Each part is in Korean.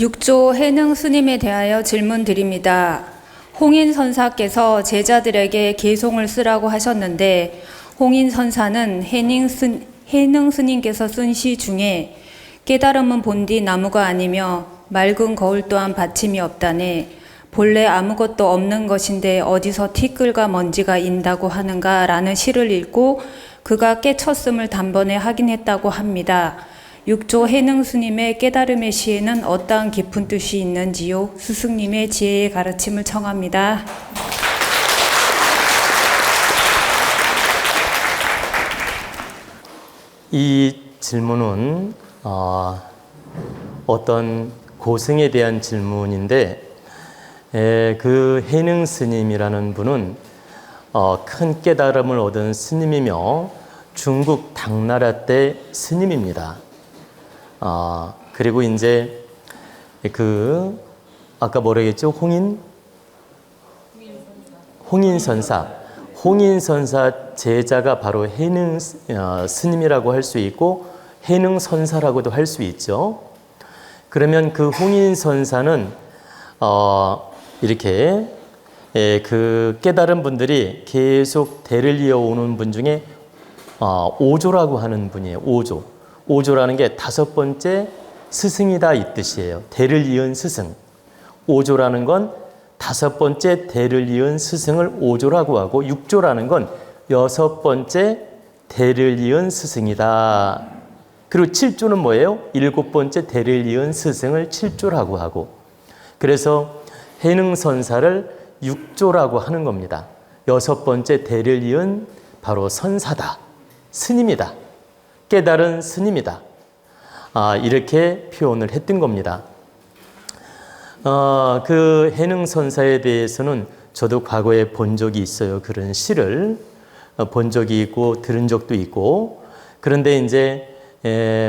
육조 해능 스님에 대하여 질문드립니다. 홍인 선사께서 제자들에게 개송을 쓰라고 하셨는데 홍인 선사는 해능 스님께서 쓴 시 중에 깨달음은 본디 나무가 아니며 맑은 거울 또한 받침이 없다네 본래 아무것도 없는 것인데 어디서 티끌과 먼지가 인다고 하는가 라는 시를 읽고 그가 깨쳤음을 단번에 확인했다고 합니다. 육조 해능 스님의 깨달음의 시에는 어떠한 깊은 뜻이 있는지요? 스승님의 지혜의 가르침을 청합니다. 이 질문은 어떤 고승에 대한 질문인데 그 해능 스님이라는 분은 큰 깨달음을 얻은 스님이며 중국 당나라 때 스님입니다. 그리고 이제 아까 뭐라 했죠? 홍인선사 제자가 바로 해능 스님이라고 할 수 있고 해능선사라고도 할 수 있죠. 그러면 그 홍인선사는 이렇게 그 깨달은 분들이 계속 대를 이어오는 분 중에 오조라고 하는 분이에요. 오조라는 게 다섯 번째 스승이다 이 뜻이에요. 대를 이은 스승. 오조라는 건 다섯 번째 대를 이은 스승을 오조라고 하고 육조라는 건 여섯 번째 대를 이은 스승이다. 그리고 칠조는 뭐예요? 일곱 번째 대를 이은 스승을 칠조라고 하고 그래서 해능선사를 육조라고 하는 겁니다. 여섯 번째 대를 이은 바로 선사다. 스님이다. 깨달은 스님이다. 이렇게 표현을 했던 겁니다. 그 해능선사에 대해서는 저도 과거에 본 적이 있어요. 그런 시를 본 적이 있고 들은 적도 있고 그런데 이제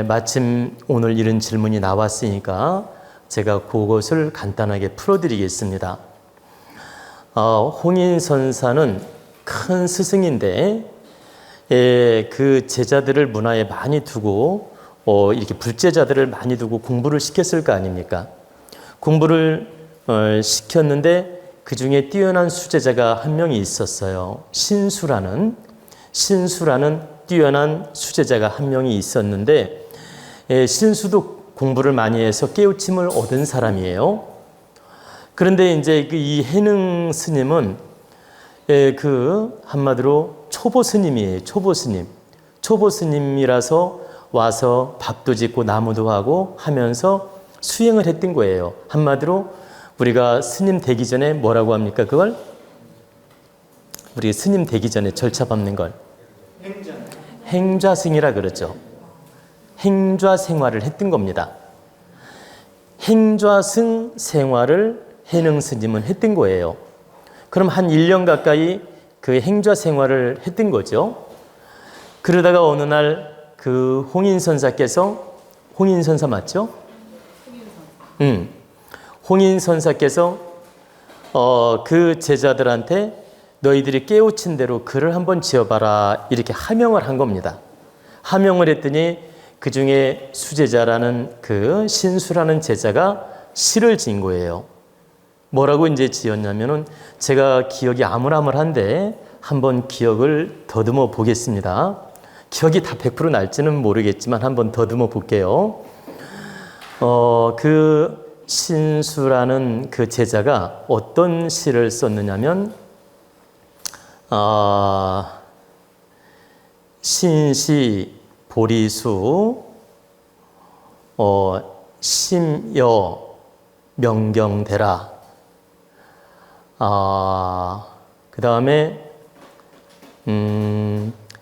마침 오늘 이런 질문이 나왔으니까 제가 그것을 간단하게 풀어드리겠습니다. 홍인선사는 큰 스승인데 그 제자들을 문화에 많이 두고 이렇게 불제자들을 많이 두고 공부를 시켰을 거 아닙니까? 공부를 시켰는데 그 중에 뛰어난 수제자가 한 명이 있었어요. 신수라는 뛰어난 수제자가 한 명이 있었는데 신수도 공부를 많이 해서 깨우침을 얻은 사람이에요. 그런데 이제 이 해능 스님은 한마디로 초보 스님이에요. 초보 스님이라서 와서 밥도 짓고 나무도 하고 하면서 수행을 했던 거예요. 한마디로 우리가 스님 되기 전에 뭐라고 합니까? 그걸? 우리 스님 되기 전에 절차 밟는 걸 행좌승이라 그러죠. 행좌 생활을 했던 겁니다. 행좌승 생활을 해능 스님은 했던 거예요. 그럼 한 1년 가까이 그 행좌 생활을 했던 거죠. 그러다가 어느 날 그 홍인선사께서 홍인선사 맞죠? 홍인선사께서 그 제자들한테 너희들이 깨우친 대로 글을 한번 지어봐라 이렇게 하명을 한 겁니다. 하명을 했더니 그 중에 수제자라는 그 신수라는 제자가 시를 지은 거예요. 뭐라고 이제 지었냐면은 제가 기억이 아물아물한데 한번 기억을 더듬어 보겠습니다. 기억이 다 100% 날지는 모르겠지만 한번 더듬어 볼게요. 그 신수라는 그 제자가 어떤 시를 썼느냐면 신시 보리수 심여 명경대라. 그 다음에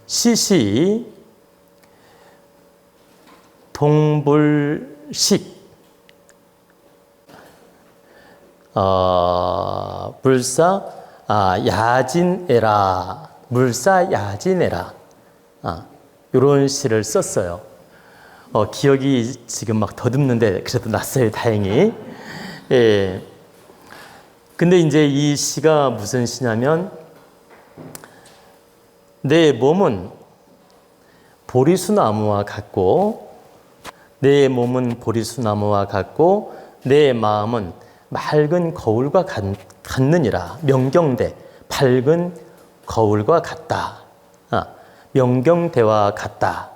시시 동불식 불사 야진에라. 물사 야진에라. 이런 시를 썼어요. 기억이 지금 막 더듬는데 그래도 났어요. 다행히. 예. 근데 이제 이 시가 무슨 시냐면 내 몸은 보리수나무와 같고 내 몸은 보리수나무와 같고 내 마음은 맑은 거울과 같느니라. 명경대, 밝은 거울과 같다. 명경대와 같다.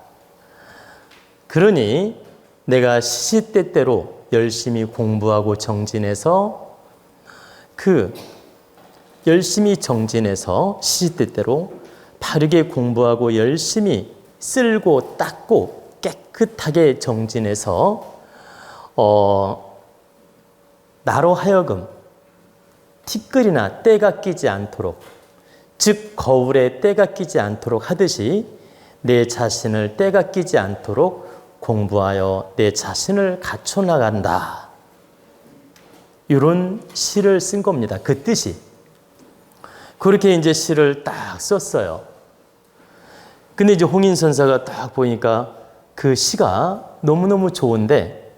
그러니 내가 시시때때로 열심히 공부하고 정진해서 열심히 정진해서 시시때때로 바르게 공부하고 열심히 쓸고 닦고 깨끗하게 정진해서 나로 하여금 티끌이나 때가 끼지 않도록, 즉 거울에 때가 끼지 않도록 하듯이 내 자신을 때가 끼지 않도록 공부하여 내 자신을 갖춰 나간다. 이런 시를 쓴 겁니다. 그 뜻이. 그렇게 이제 시를 딱 썼어요. 근데 이제 홍인선사가 딱 보니까 그 시가 너무너무 좋은데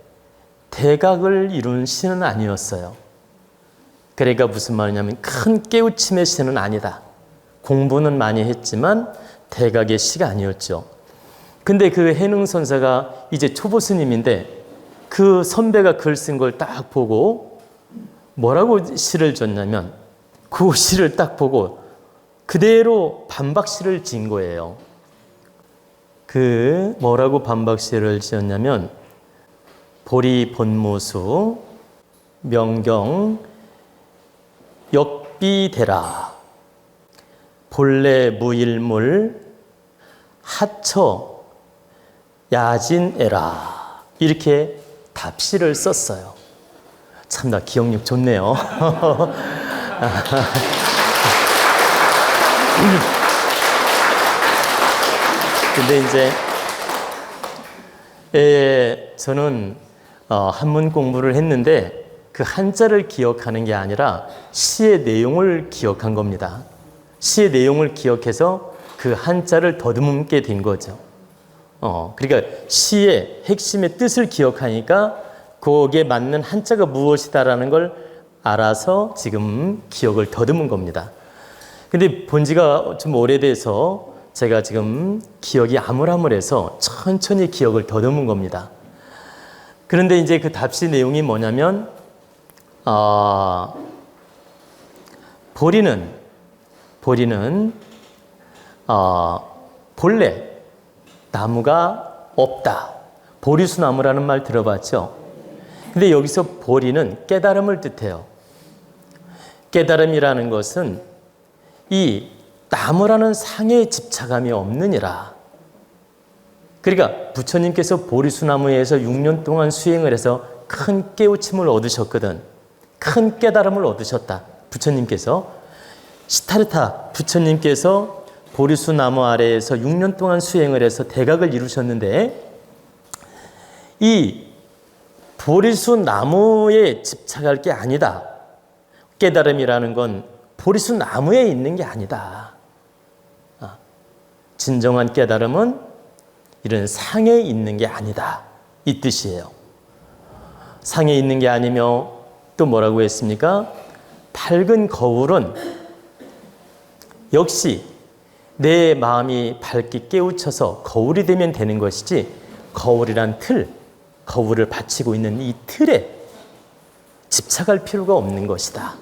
대각을 이룬 시는 아니었어요. 그러니까 무슨 말이냐면 큰 깨우침의 시는 아니다. 공부는 많이 했지만 대각의 시가 아니었죠. 근데 그 해능선사가 이제 초보 스님인데 그 선배가 글 쓴 걸 딱 보고 뭐라고 시를 줬냐면 그 시를 딱 보고 그대로 반박시를 지은 거예요. 그 뭐라고 반박시를 지었냐면 보리 본무수 명경 역비대라 본래 무일물 하처 야진에라 이렇게 답시를 썼어요. 참 나 기억력 좋네요. 근데 이제 저는 한문 공부를 했는데 그 한자를 기억하는 게 아니라 시의 내용을 기억한 겁니다. 시의 내용을 기억해서 그 한자를 더듬게 된 거죠. 그러니까 시의 핵심의 뜻을 기억하니까 거기에 맞는 한자가 무엇이다라는 걸 알아서 지금 기억을 더듬은 겁니다. 근데 본 지가 좀 오래돼서 제가 지금 기억이 아물아물해서 천천히 기억을 더듬은 겁니다. 그런데 이제 그 답시 내용이 뭐냐면 보리는 본래 나무가 없다. 보리수나무라는 말 들어봤죠? 근데 여기서 보리는 깨달음을 뜻해요. 깨달음이라는 것은 이 나무라는 상에 집착함이 없느니라. 그러니까 부처님께서 보리수나무에서 6년 동안 수행을 해서 큰 깨우침을 얻으셨거든. 큰 깨달음을 얻으셨다. 부처님께서 시타르타 부처님께서 보리수나무 아래에서 6년 동안 수행을 해서 대각을 이루셨는데 이 보리수나무에 집착할 게 아니다. 깨달음이라는 건 보리수나무에 있는 게 아니다. 진정한 깨달음은 이런 상에 있는 게 아니다. 이 뜻이에요. 상에 있는 게 아니며 또 뭐라고 했습니까? 밝은 거울은 역시 내 마음이 밝게 깨우쳐서 거울이 되면 되는 것이지 거울이란 틀, 거울을 받치고 있는 이 틀에 집착할 필요가 없는 것이다.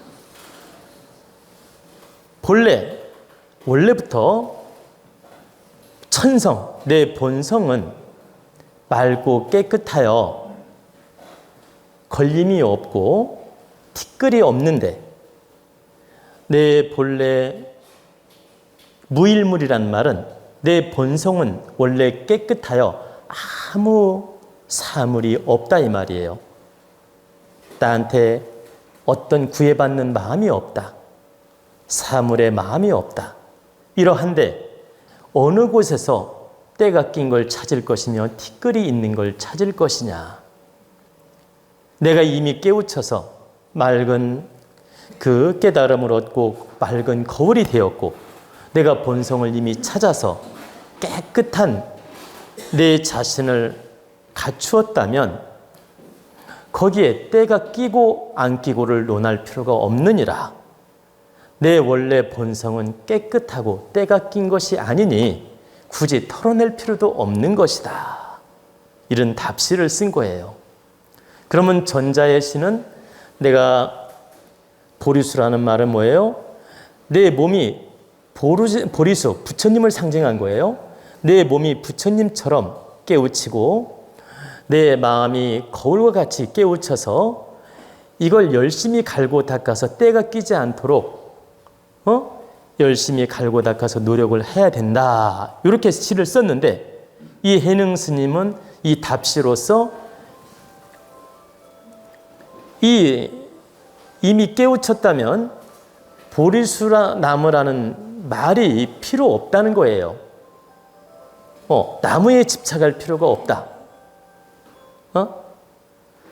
원래부터 천성, 내 본성은 맑고 깨끗하여 걸림이 없고 티끌이 없는데 내 본래 무일물이란 말은 내 본성은 원래 깨끗하여 아무 사물이 없다 이 말이에요. 나한테 어떤 구애받는 마음이 없다. 사물의 마음이 없다. 이러한데 어느 곳에서 때가 낀 걸 찾을 것이며 티끌이 있는 걸 찾을 것이냐. 내가 이미 깨우쳐서 맑은 그 깨달음을 얻고 맑은 거울이 되었고 내가 본성을 이미 찾아서 깨끗한 내 자신을 갖추었다면 거기에 때가 끼고 안 끼고를 논할 필요가 없느니라. 내 원래 본성은 깨끗하고 때가 낀 것이 아니니 굳이 털어낼 필요도 없는 것이다. 이런 답시를 쓴 거예요. 그러면 전자의 신은 내가 보리수라는 말은 뭐예요? 내 몸이 보리수, 부처님을 상징한 거예요. 내 몸이 부처님처럼 깨우치고 내 마음이 거울과 같이 깨우쳐서 이걸 열심히 갈고 닦아서 때가 끼지 않도록 열심히 갈고 닦아서 노력을 해야 된다. 이렇게 시를 썼는데 이 해능 스님은 이 답시로서 이미 깨우쳤다면 보리수라 나무라는 말이 필요 없다는 거예요. 나무에 집착할 필요가 없다.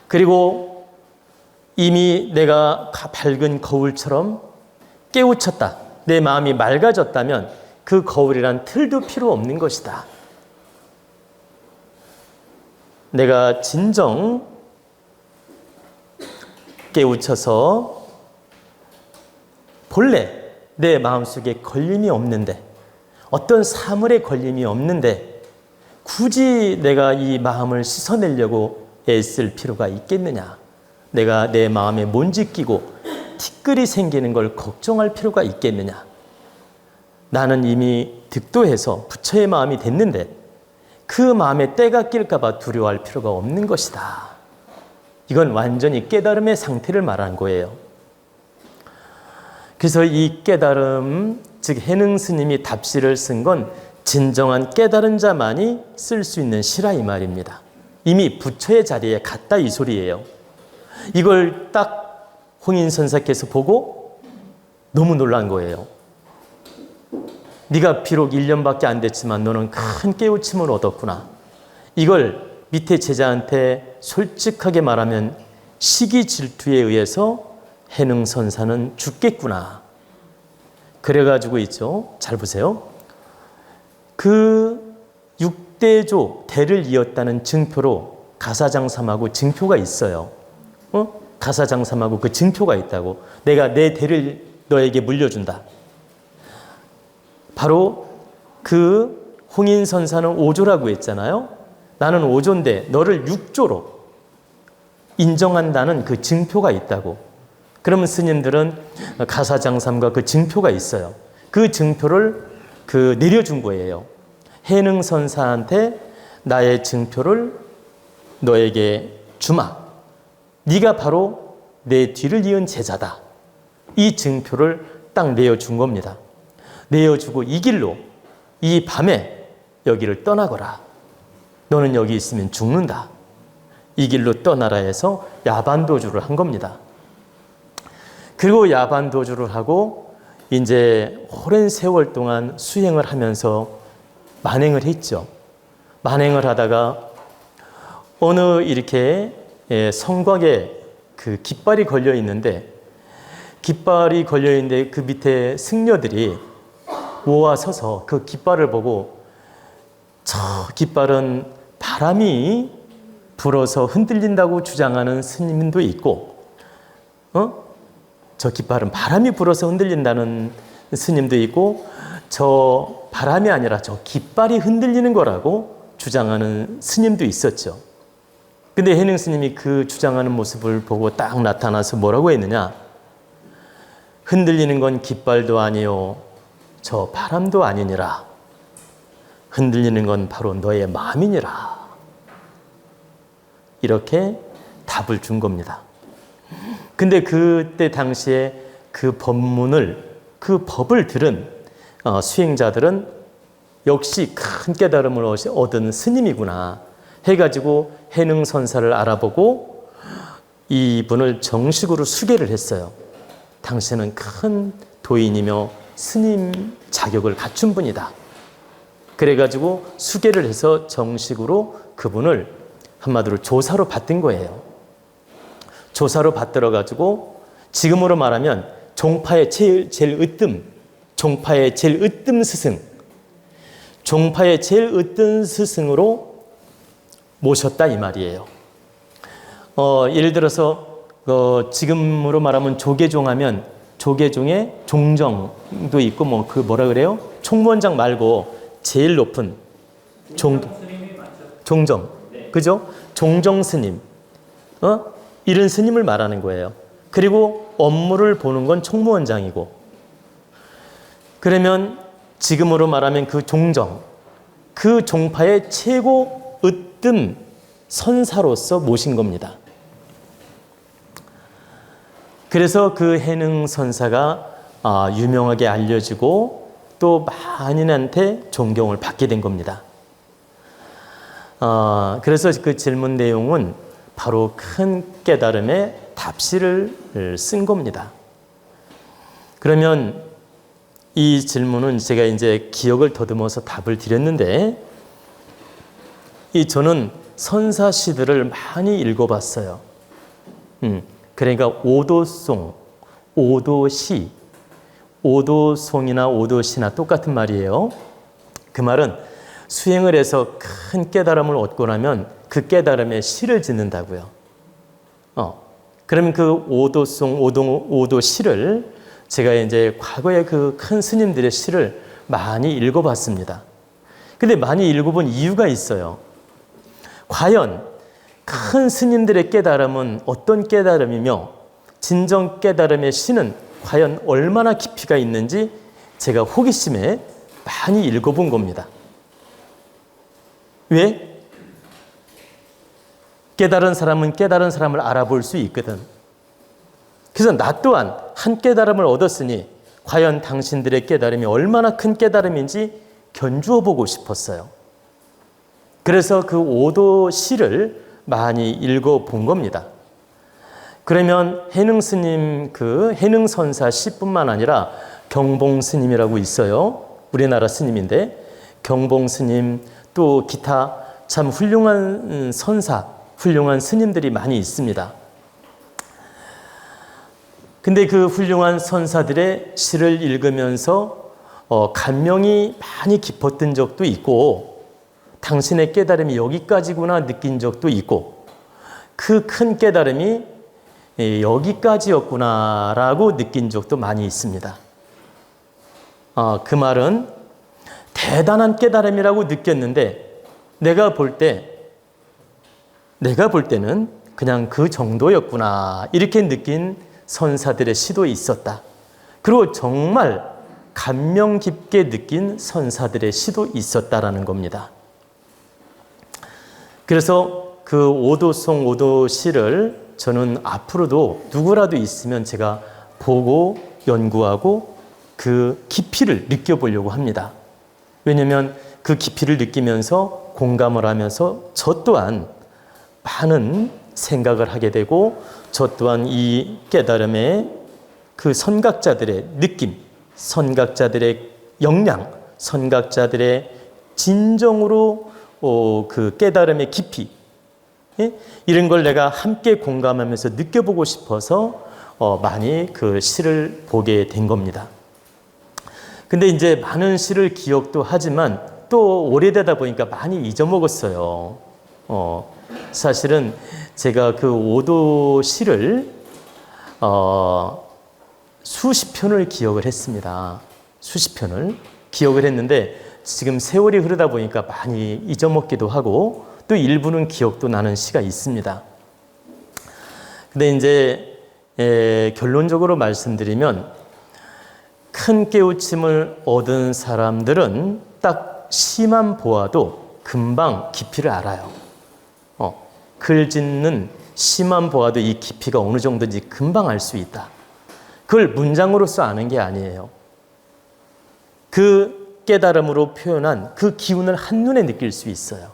그리고 이미 내가 밝은 거울처럼 깨우쳤다. 내 마음이 맑아졌다면 그 거울이란 틀도 필요 없는 것이다. 내가 진정 깨우쳐서 본래 내 마음속에 걸림이 없는데, 어떤 사물에 걸림이 없는데 굳이 내가 이 마음을 씻어내려고 애쓸 필요가 있겠느냐? 내가 내 마음에 먼지 끼고 티끌이 생기는 걸 걱정할 필요가 있겠느냐? 나는 이미 득도해서 부처의 마음이 됐는데 그 마음에 때가 낄까 봐 두려워할 필요가 없는 것이다. 이건 완전히 깨달음의 상태를 말하는 거예요. 그래서 이 깨달음, 즉 해능 스님이 답시를 쓴 건 진정한 깨달은 자만이 쓸 수 있는 시라 이 말입니다. 이미 부처의 자리에 갔다 이 소리예요. 이걸 딱 홍인선사께서 보고 너무 놀란 거예요. 네가 비록 1년밖에 안 됐지만 너는 큰 깨우침을 얻었구나. 이걸 밑에 제자한테 솔직하게 말하면 시기 질투에 의해서 해능선사는 죽겠구나. 그래가지고 있죠. 잘 보세요. 그 6대조 대를 이었다는 증표로 가사장삼하고 증표가 있어요. 가사장삼하고 그 증표가 있다고. 내가 내 대를 너에게 물려준다. 바로 그 홍인선사는 5조라고 했잖아요. 나는 5조인데 너를 6조로 인정한다는 그 증표가 있다고. 그러면 스님들은 가사장삼과 그 증표가 있어요. 그 증표를 내려준 거예요. 해능선사한테 나의 증표를 너에게 주마. 네가 바로 내 뒤를 이은 제자다. 이 증표를 딱 내어준 겁니다. 내어주고 이 길로 이 밤에 여기를 떠나거라. 너는 여기 있으면 죽는다. 이 길로 떠나라 해서 야반도주를 한 겁니다. 그리고 야반도주를 하고 이제 오랜 세월 동안 수행을 하면서 만행을 했죠. 만행을 하다가 어느 이렇게 성곽에 그 깃발이 걸려 있는데 그 밑에 승려들이 모아서서 그 깃발을 보고 저 깃발은 바람이 불어서 흔들린다고 주장하는 스님도 있고 저 깃발은 바람이 불어서 흔들린다는 스님도 있고 저 바람이 아니라 저 깃발이 흔들리는 거라고 주장하는 스님도 있었죠. 근데 해능 스님이 그 주장하는 모습을 보고 딱 나타나서 뭐라고 했느냐? 흔들리는 건 깃발도 아니요 저 바람도 아니니라. 흔들리는 건 바로 너의 마음이니라. 이렇게 답을 준 겁니다. 근데 그때 당시에 그 법을 들은 수행자들은 역시 큰 깨달음을 얻은 스님이구나 해가지고 해능선사를 알아보고 이분을 정식으로 수계를 했어요. 당신은 큰 도인이며 스님 자격을 갖춘 분이다. 그래가지고 수계를 해서 정식으로 그분을 한마디로 조사로 받든 거예요. 조사로 받들어가지고 지금으로 말하면 종파의 제일 으뜸 스승, 종파의 제일 으뜸 스승으로 모셨다 이 말이에요. 예를 들어서 지금으로 말하면 조계종하면 조계종에 종정도 있고 뭐라 그래요? 총무원장 말고 제일 높은 종정, 그죠? 종정 스님. 이런 스님을 말하는 거예요. 그리고 업무를 보는 건 총무원장이고, 그러면 지금으로 말하면 그 종정, 그 종파의 최고 으뜸 선사로서 모신 겁니다. 그래서 그 해능 선사가 유명하게 알려지고 또 많이한테 존경을 받게 된 겁니다. 그래서 그 질문 내용은 바로 큰 깨달음의 답시를 쓴 겁니다. 그러면 이 질문은 제가 이제 기억을 더듬어서 답을 드렸는데, 저는 선사시들을 많이 읽어봤어요. 그러니까 오도송, 오도시, 오도송이나 오도시나 똑같은 말이에요. 그 말은 수행을 해서 큰 깨달음을 얻고 나면 그 깨달음에 시를 짓는다고요. 그러면 그 오도송, 오도시를 제가 이제 과거에 그 큰 스님들의 시를 많이 읽어봤습니다. 근데 많이 읽어본 이유가 있어요. 과연 큰 스님들의 깨달음은 어떤 깨달음이며 진정 깨달음의 시는 과연 얼마나 깊이가 있는지 제가 호기심에 많이 읽어본 겁니다. 왜? 깨달은 사람은 깨달은 사람을 알아볼 수 있거든. 그래서 나 또한 한 깨달음을 얻었으니 과연 당신들의 깨달음이 얼마나 큰 깨달음인지 견주어 보고 싶었어요. 그래서 그 오도시를 많이 읽어본 겁니다. 그러면 해능스님 그 해능선사 시뿐만 아니라 경봉스님이라고 있어요. 우리나라 스님인데 경봉스님 또 기타 참 훌륭한 선사, 훌륭한 스님들이 많이 있습니다. 근데 그 훌륭한 선사들의 시를 읽으면서 감명이 많이 깊었던 적도 있고, 당신의 깨달음이 여기까지구나 느낀 적도 있고, 그 큰 깨달음이 여기까지였구나라고 느낀 적도 많이 있습니다. 그 말은 대단한 깨달음이라고 느꼈는데 내가 볼 때는 그냥 그 정도였구나 이렇게 느낀 선사들의 시도 있었다. 그리고 정말 감명 깊게 느낀 선사들의 시도 있었다라는 겁니다. 그래서 그 오도송, 오도시를 저는 앞으로도 누구라도 있으면 제가 보고 연구하고 그 깊이를 느껴보려고 합니다. 왜냐하면 그 깊이를 느끼면서 공감을 하면서 저 또한 많은 생각을 하게 되고, 저 또한 이 깨달음의 그 선각자들의 느낌, 선각자들의 역량, 선각자들의 진정으로 그 깨달음의 깊이, 이런 걸 내가 함께 공감하면서 느껴보고 싶어서 많이 그 시를 보게 된 겁니다. 근데 이제 많은 시를 기억도 하지만 또 오래되다 보니까 많이 잊어먹었어요. 사실은 제가 그 오도 시를 수십 편을 기억을 했습니다. 수십 편을 기억을 했는데 지금 세월이 흐르다 보니까 많이 잊어먹기도 하고 또 일부는 기억도 나는 시가 있습니다. 근데 이제 결론적으로 말씀드리면 큰 깨우침을 얻은 사람들은 딱 시만 보아도 금방 깊이를 알아요. 글 짓는 시만 보아도 이 깊이가 어느 정도인지 금방 알 수 있다. 그걸 문장으로서 아는 게 아니에요. 그 깨달음으로 표현한 그 기운을 한눈에 느낄 수 있어요.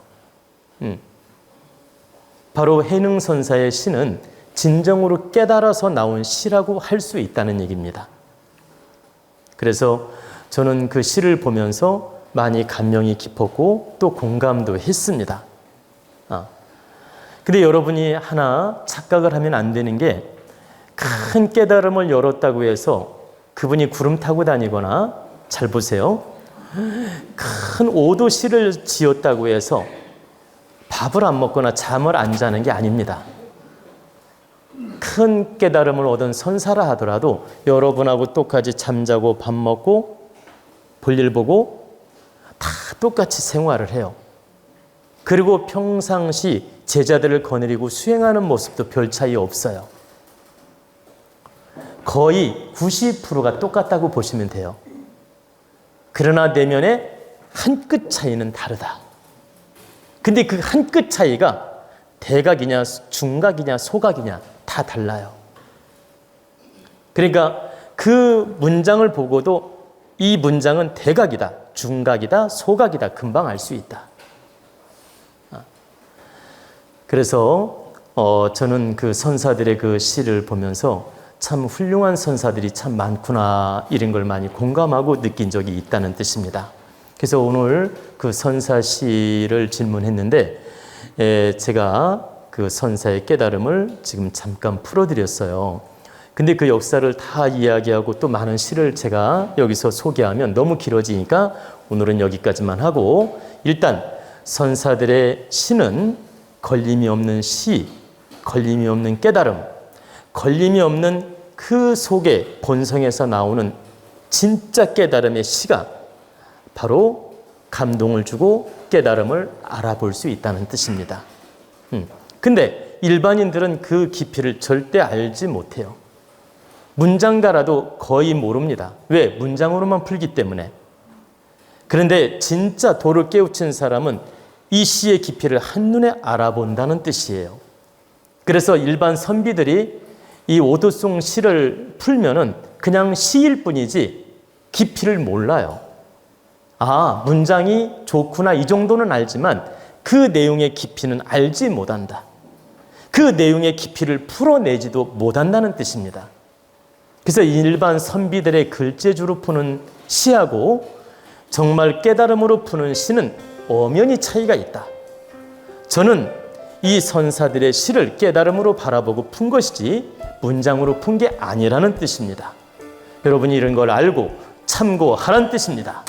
바로 해능선사의 시는 진정으로 깨달아서 나온 시라고 할 수 있다는 얘기입니다. 그래서 저는 그 시를 보면서 많이 감명이 깊었고 또 공감도 했습니다. 근데 여러분이 하나 착각을 하면 안 되는 게, 큰 깨달음을 열었다고 해서 그분이 구름 타고 다니거나, 잘 보세요, 큰 오도시를 지었다고 해서 밥을 안 먹거나 잠을 안 자는 게 아닙니다. 큰 깨달음을 얻은 선사라 하더라도 여러분하고 똑같이 잠자고 밥 먹고 볼일 보고 다 똑같이 생활을 해요. 그리고 평상시 제자들을 거느리고 수행하는 모습도 별 차이 없어요. 거의 90%가 똑같다고 보시면 돼요. 그러나 내면의 한 끗 차이는 다르다. 근데 그 한 끗 차이가 대각이냐 중각이냐 소각이냐 다 달라요. 그러니까 그 문장을 보고도 이 문장은 대각이다, 중각이다, 소각이다 금방 알 수 있다. 그래서 저는 그 선사들의 그 시를 보면서 참 훌륭한 선사들이 참 많구나 이런 걸 많이 공감하고 느낀 적이 있다는 뜻입니다. 그래서 오늘 그 선사 시를 질문했는데 제가 그 선사의 깨달음을 지금 잠깐 풀어드렸어요. 근데 그 역사를 다 이야기하고 또 많은 시를 제가 여기서 소개하면 너무 길어지니까 오늘은 여기까지만 하고, 일단 선사들의 시는 걸림이 없는 시, 걸림이 없는 깨달음, 걸림이 없는 그 속에 본성에서 나오는 진짜 깨달음의 시가 바로 감동을 주고 깨달음을 알아볼 수 있다는 뜻입니다. 근데 일반인들은 그 깊이를 절대 알지 못해요. 문장가라도 거의 모릅니다. 왜? 문장으로만 풀기 때문에. 그런데 진짜 도를 깨우친 사람은 이 시의 깊이를 한눈에 알아본다는 뜻이에요. 그래서 일반 선비들이 이 오도송 시를 풀면은 그냥 시일 뿐이지 깊이를 몰라요. 아, 문장이 좋구나 이 정도는 알지만 그 내용의 깊이는 알지 못한다. 그 내용의 깊이를 풀어내지도 못한다는 뜻입니다. 그래서 일반 선비들의 글재주로 푸는 시하고 정말 깨달음으로 푸는 시는 엄연히 차이가 있다. 저는 이 선사들의 시를 깨달음으로 바라보고 푼 것이지 문장으로 푼 게 아니라는 뜻입니다. 여러분이 이런 걸 알고 참고하라는 뜻입니다.